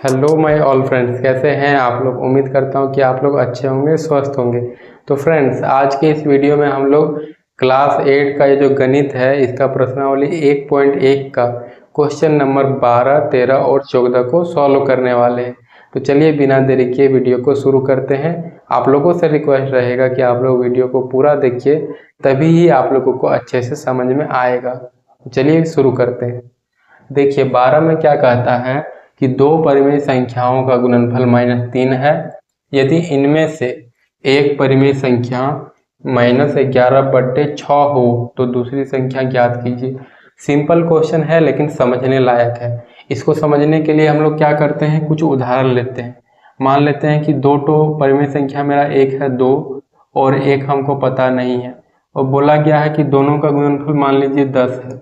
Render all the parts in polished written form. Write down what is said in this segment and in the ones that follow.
Hello my all friends, कैसे हैं आप लोग। उम्मीद करता हूं कि आप लोग अच्छे होंगे, स्वस्थ होंगे। तो फ्रेंड्स, आज के इस वीडियो में हम लोग क्लास 8 का ये जो गणित है इसका प्रश्नावली 1.1 का क्वेश्चन नंबर 12, 13 और 14 को सॉल्व करने वाले हैं। तो चलिए बिना देरी किए वीडियो को शुरू करते हैं। आप लोगों से रिक्वेस्ट रहेगा कि आप लोग वीडियो को पूरा देखिए, तभी ही आप लोगों को अच्छे से समझ में आएगा। तो चलिए शुरू करते हैं। देखिए 12 में क्या कहता है कि दो परिमेय संख्याओं का गुणनफल -3 है। यदि इनमें से एक परिमेय संख्या -11/6 हो तो दूसरी संख्या ज्ञात कीजिए। सिंपल क्वेश्चन है लेकिन समझने लायक है। इसको समझने के लिए हम लोग क्या करते हैं, कुछ उदाहरण लेते हैं। मान लेते हैं कि दो परिमेय संख्या मेरा एक है 2 और एक हमको पता नहीं है, और बोला गया है कि दोनों का गुणनफल मान लीजिए 10 है।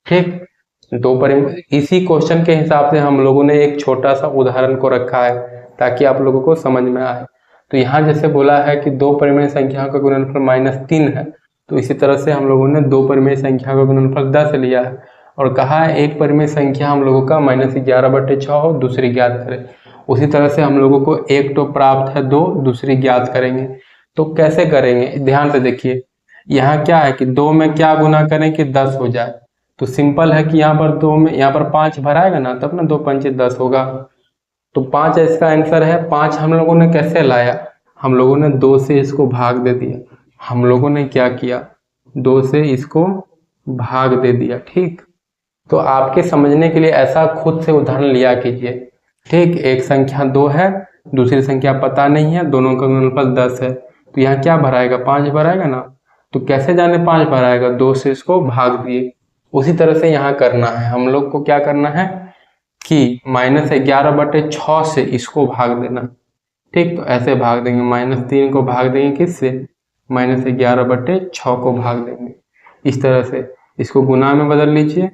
ठीक, दो परिमेय, इसी क्वेश्चन के हिसाब से हम लोगों ने एक छोटा सा उदाहरण को रखा है ताकि आप लोगों को समझ में आए। तो यहाँ जैसे बोला है कि दो परिमेय संख्याओं का गुणनफल -3 है, तो इसी तरह से हम लोगों ने दो परिमेय संख्या का गुणनफल 10 लिया है और कहा है एक परिमेय संख्या हम लोगों का -11/6 हो, दूसरी ज्ञात करें। उसी तरह से हम लोगों को एक तो प्राप्त है 2, दूसरी ज्ञात करेंगे। तो कैसे करेंगे, ध्यान से देखिए। यहाँ क्या है कि 2 में क्या गुना करें कि 10 हो जाए। तो सिंपल है कि यहाँ पर 2 में यहाँ पर 5 भराएगा ना, तब ना 2 पंचे 10 होगा। तो 5 इसका आंसर है। 5 हम लोगों ने कैसे लाया, हम लोगों ने 2 से इसको भाग दे दिया। हम लोगों ने क्या किया, 2 से इसको भाग दे दिया। ठीक, तो आपके समझने के लिए ऐसा खुद से उदाहरण लिया कीजिए। ठीक, एक संख्या 2 है, दूसरी संख्या पता नहीं है, दोनों का गुणनफल 10 है। तो यहाँ क्या भराएगा, 5 भराएगा ना। तो कैसे जाने 5 भराएगा, 2 से इसको भाग दिए। उसी तरह से यहाँ करना है, हम लोग को क्या करना है कि -11/6 से इसको भाग देना। ठीक, तो ऐसे भाग देंगे, -3 को भाग देंगे किससे, -11/6 को भाग देंगे। इस तरह से इसको गुना में बदल लीजिए,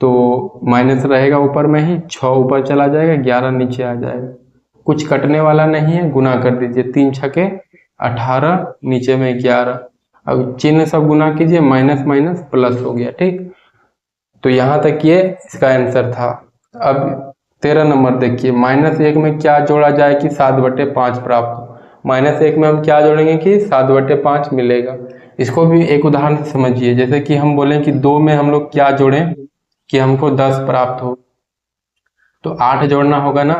तो माइनस रहेगा ऊपर में ही, 6 ऊपर चला जाएगा, 11 नीचे आ जाएगा। कुछ कटने वाला नहीं है, गुना कर दीजिए। 3 छके 18, नीचे में 11। अब चिन्ह सब गुना कीजिए, माइनस माइनस प्लस हो गया। ठीक, तो यहाँ तक ये इसका आंसर था। अब 13 नंबर देखिए, -1 में क्या जोड़ा जाए कि 7/5 प्राप्त हो। -1 में हम क्या जोड़ेंगे कि 7/5 मिलेगा। इसको भी एक उदाहरण से समझिए। जैसे कि हम बोलें कि 2 में हम लोग क्या जोड़ें कि हमको 10 प्राप्त हो, तो 8 जोड़ना होगा ना।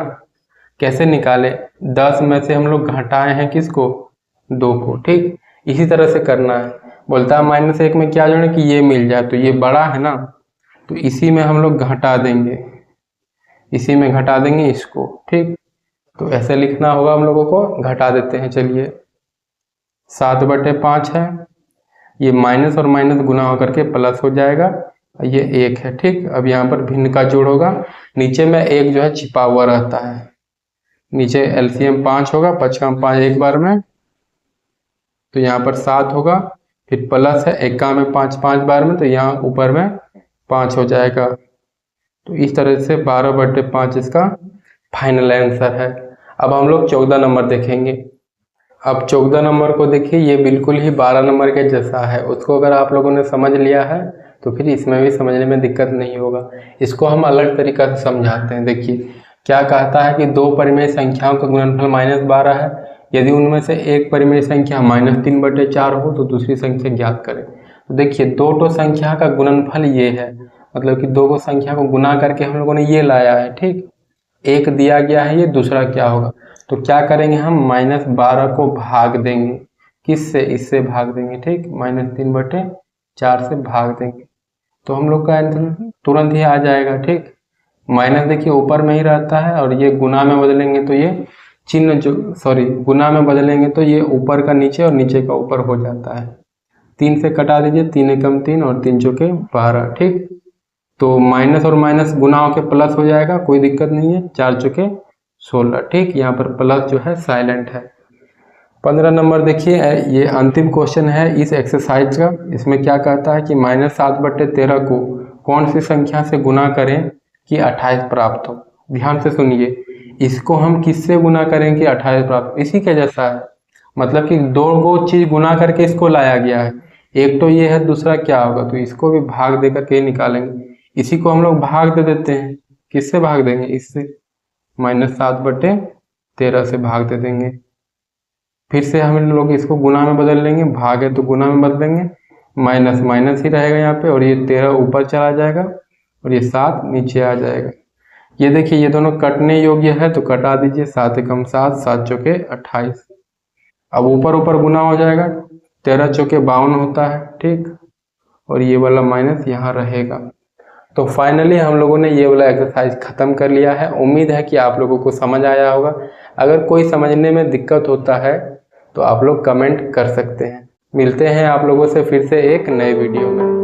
कैसे निकाले, 10 में से हम लोग घटाए हैं किसको, 2 को। ठीक, इसी तरह से करना है। बोलता है -1 में क्या जोड़ें कि ये मिल जाए, तो ये बड़ा है ना, तो इसी में हम लोग घटा देंगे, इसी में घटा देंगे इसको। ठीक, तो ऐसे लिखना होगा हम लोगों को। घटा देते हैं, चलिए। 7/5 है, ये माइनस और माइनस गुना होकर के प्लस हो जाएगा, ये 1 है। ठीक, अब यहाँ पर भिन्न का जोड़ होगा, नीचे में 1 जो है छिपा हुआ रहता है। नीचे एलसीएम 5 होगा, 5 का 5 एक बार में, तो यहाँ पर 7 होगा, फिर प्लस है 1 का में 5 5 बार में, तो यहाँ ऊपर में 5 हो जाएगा। तो इस तरह से 12/5 इसका फाइनल आंसर है। अब हम लोग 14 नंबर देखेंगे। अब 14 नंबर को देखिए, ये बिल्कुल ही 12 नंबर के जैसा है। उसको अगर आप लोगों ने समझ लिया है तो फिर इसमें भी समझने में दिक्कत नहीं होगा। इसको हम अलग तरीका से समझाते हैं। देखिए क्या कहता है कि दो परिमेय संख्याओं का गुणनफल -12 है। यदि उनमें से एक परिमेय संख्या -3/4 हो तो दूसरी संख्या ज्ञात करें। तो देखिए दो संख्या का गुणनफल ये है, मतलब कि दो संख्या को गुना करके हम लोगों ने ये लाया है। ठीक, एक दिया गया है, ये दूसरा क्या होगा। तो क्या करेंगे हम, -12 को भाग देंगे, किससे, इससे भाग देंगे। ठीक, -3/4 से भाग देंगे, तो हम लोग का आंसर तुरंत ही आ जाएगा। ठीक, माइनस देखिए ऊपर में ही रहता है, और ये गुना में बदलेंगे तो ये चिन्ह गुना में बदलेंगे तो ये ऊपर का नीचे और नीचे का ऊपर हो जाता है। 3 से कटा दीजिए, 3 एकम 3 और 3 चौके 12। ठीक, तो माइनस और माइनस गुना होके प्लस हो जाएगा, कोई दिक्कत नहीं है। 4 चौके 16। ठीक, यहाँ पर प्लस जो है साइलेंट है। 15 नंबर देखिए, ये अंतिम क्वेश्चन है इस एक्सरसाइज का। इसमें क्या कहता है कि -7/13 को कौन सी संख्या से गुना करें कि 28 प्राप्त हो। ध्यान से सुनिए, इसको हम किससे गुना करें कि 28 प्राप्त, इसी के जैसा है। मतलब कि दो चीज गुना करके इसको लाया गया है। एक तो ये है, दूसरा क्या होगा, तो इसको भी भाग देकर के निकालेंगे। इसी को हम लोग भाग दे देते हैं, किससे भाग देंगे, इससे, -7/13 से भाग दे देंगे। फिर से हम लोग इसको गुना में बदल लेंगे, भाग है तो गुना में बदलेंगे, माइनस माइनस ही रहेगा यहाँ पे, और ये 13 ऊपर चला जाएगा और ये 7 नीचे आ जाएगा। ये देखिए ये दोनों कटने योग्य है तो कटा दीजिए, 7 एकम 7, 7 चौके 28। अब ऊपर ऊपर गुना हो जाएगा, 13 चौके 52 होता है, ठीक, और ये वाला माइनस यहाँ रहेगा। तो फाइनली हम लोगों ने ये वाला एक्सरसाइज ख़त्म कर लिया है। उम्मीद है कि आप लोगों को समझ आया होगा। अगर कोई समझने में दिक्कत होता है तो आप लोग कमेंट कर सकते हैं। मिलते हैं आप लोगों से फिर से एक नए वीडियो में।